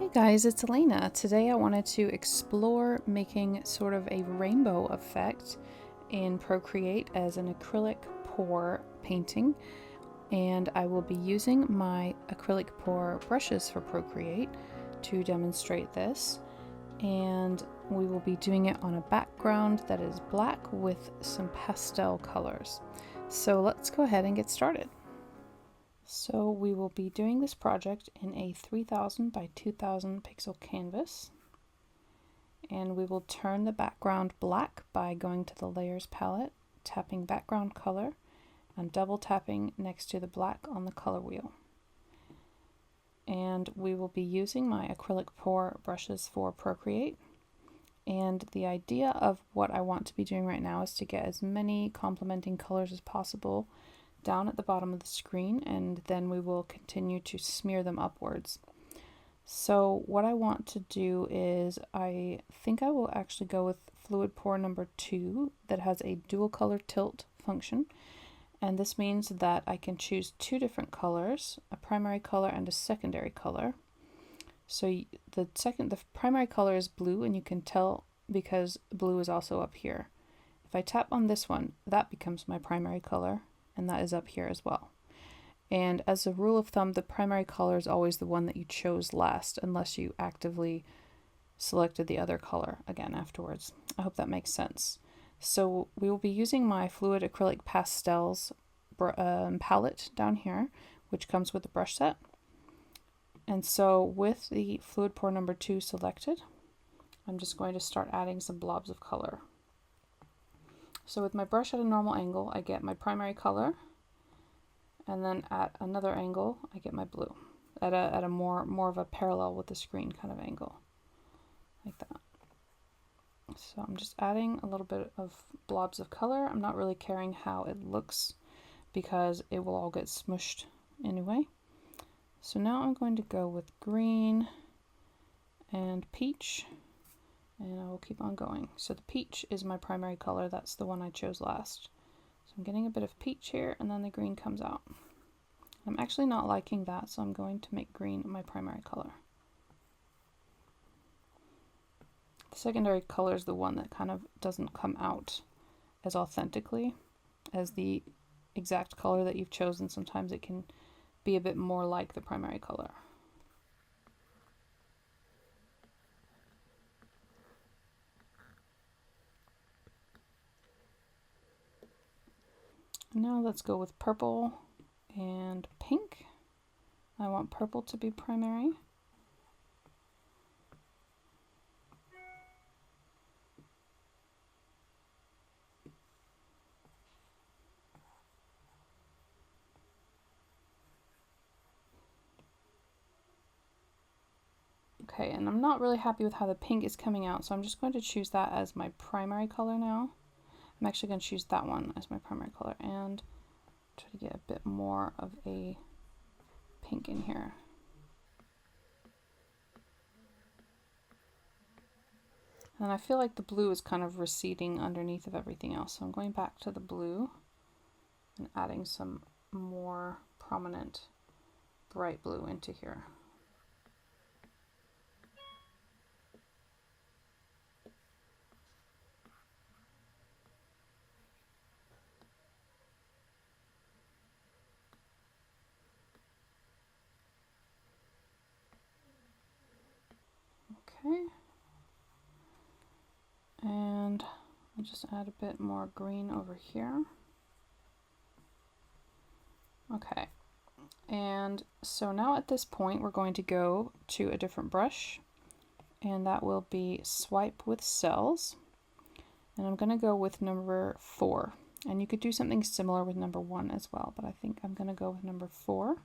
Hey guys, it's Elena. Today I wanted to explore making sort of a rainbow effect in Procreate as an acrylic pour painting, and I will be using my acrylic pour brushes for Procreate to demonstrate this, and we will be doing it on a background that is black with some pastel colors. So let's go ahead and get started. So we will be doing this project in a 3000 by 2000 pixel canvas, and we will turn the background black by going to the layers palette, tapping background color, and double tapping next to the black on the color wheel. And we will be using my acrylic pour brushes for Procreate, and the idea of what I want to be doing right now is to get as many complementing colors as possible down at the bottom of the screen, and then we will continue to smear them upwards. So what I want to do is I think I will actually go with fluid pour number 2 that has a dual color tilt function, and this means that I can choose two different colors, a primary color and a secondary color. So the primary color is blue, and you can tell because blue is also up here. If I tap on this one, that becomes my primary color, and that is up here as well. And as a rule of thumb, the primary color is always the one that you chose last, unless you actively selected the other color again afterwards. I hope that makes sense. So we will be using my Fluid Acrylic Pastels palette down here, which comes with the brush set. And so with the Fluid Pour number 2 selected, I'm just going to start adding some blobs of color. So with my brush at a normal angle, I get my primary color, and then at another angle, I get my blue, at a more of a parallel with the screen kind of angle, like that. So I'm just adding a little bit of blobs of color. I'm not really caring how it looks because it will all get smushed anyway. So now I'm going to go with green and peach, and I will keep on going. So the peach is my primary color. That's the one I chose last. So I'm getting a bit of peach here, and then the green comes out. I'm actually not liking that, so I'm going to make green my primary color. The secondary color is the one that kind of doesn't come out as authentically as the exact color that you've chosen. Sometimes it can be a bit more like the primary color. Now let's go with purple and pink. I want purple to be primary. Okay, and I'm not really happy with how the pink is coming out, so I'm just going to choose that as my primary color now. I'm actually going to choose that one as my primary color and try to get a bit more of a pink in here. And I feel like the blue is kind of receding underneath of everything else, so I'm going back to the blue and adding some more prominent bright blue into here. Okay, and I'll just add a bit more green over here. Okay, and so now at this point we're going to go to a different brush, and that will be Swipe with Cells, and I'm going to go with number 4, and you could do something similar with number 1 as well, but I think I'm going to go with number 4.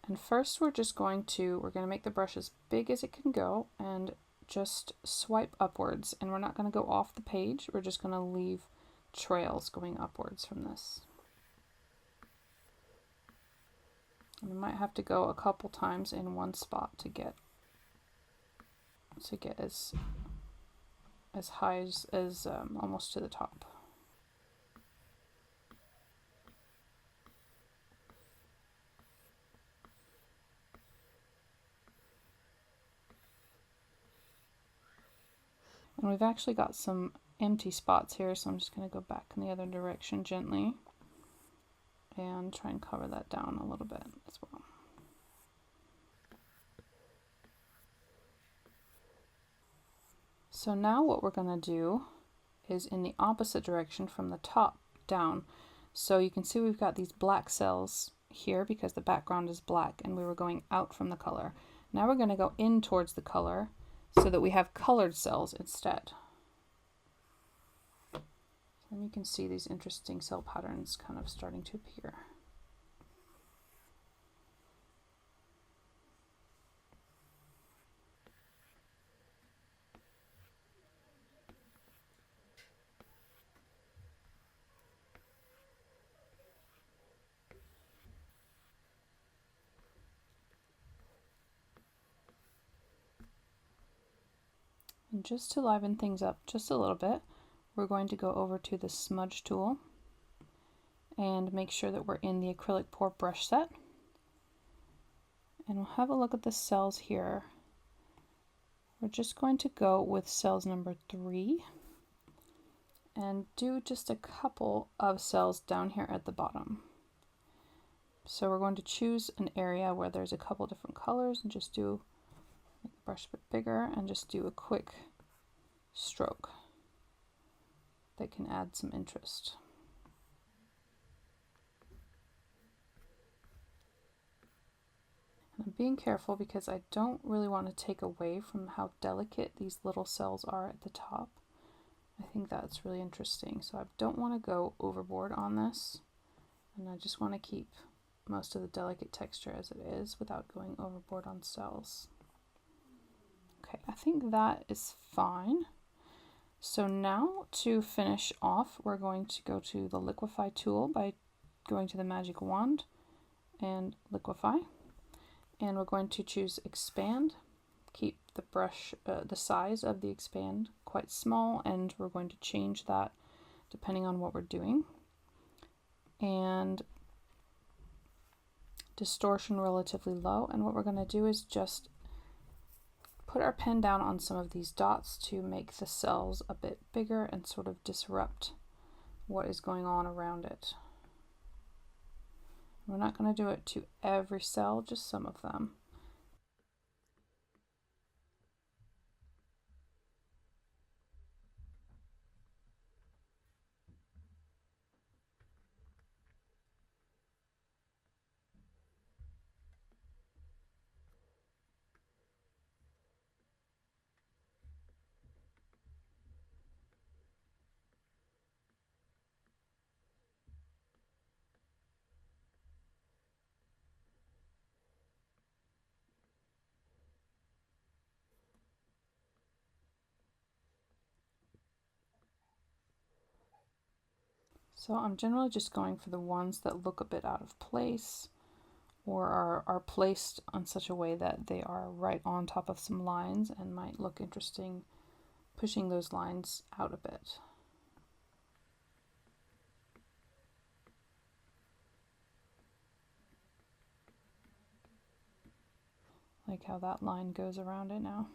And first we're going to make the brush as big as it can go and just swipe upwards, and we're not going to go off the page, we're just going to leave trails going upwards from this. And we might have to go a couple times in one spot to get as high as almost to the top. And we've actually got some empty spots here, so I'm just going to go back in the other direction gently and try and cover that down a little bit as well. So now what we're going to do is in the opposite direction from the top down. So you can see we've got these black cells here because the background is black and we were going out from the color. Now we're going to go in towards the color so that we have colored cells instead. And you can see these interesting cell patterns kind of starting to appear. And just to liven things up just a little bit, we're going to go over to the smudge tool and make sure that we're in the Acrylic Pour brush set. And we'll have a look at the cells here. We're just going to go with cells number 3 and do just a couple of cells down here at the bottom. So we're going to choose an area where there's a couple different colors and just do, make the brush a bit bigger and just do a quick stroke that can add some interest. And I'm being careful because I don't really want to take away from how delicate these little cells are at the top. I think that's really interesting. So I don't want to go overboard on this, and I just want to keep most of the delicate texture as it is without going overboard on cells. Okay, I think that is fine. So now to finish off, we're going to go to the liquify tool by going to the magic wand and liquify. And we're going to choose expand, keep the brush, the size of the expand quite small, and we're going to change that depending on what we're doing. And distortion relatively low, and what we're going to do is just put our pen down on some of these dots to make the cells a bit bigger and sort of disrupt what is going on around it. We're not going to do it to every cell, just some of them. So I'm generally just going for the ones that look a bit out of place or are placed on such a way that they are right on top of some lines and might look interesting, pushing those lines out a bit. Like how that line goes around it now.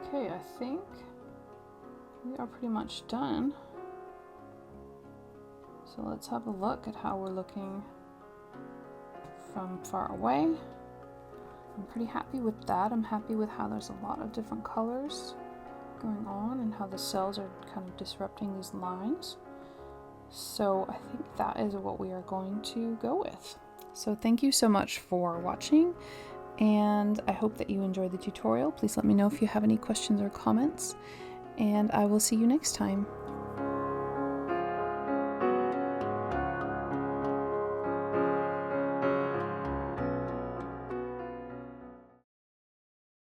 Okay, I think we are pretty much done. So let's have a look at how we're looking from far away. I'm pretty happy with that. I'm happy with how there's a lot of different colors going on and how the cells are kind of disrupting these lines. So I think that is what we are going to go with. So thank you so much for watching, and I hope that you enjoyed the tutorial. Please let me know if you have any questions or comments, and I will see you next time.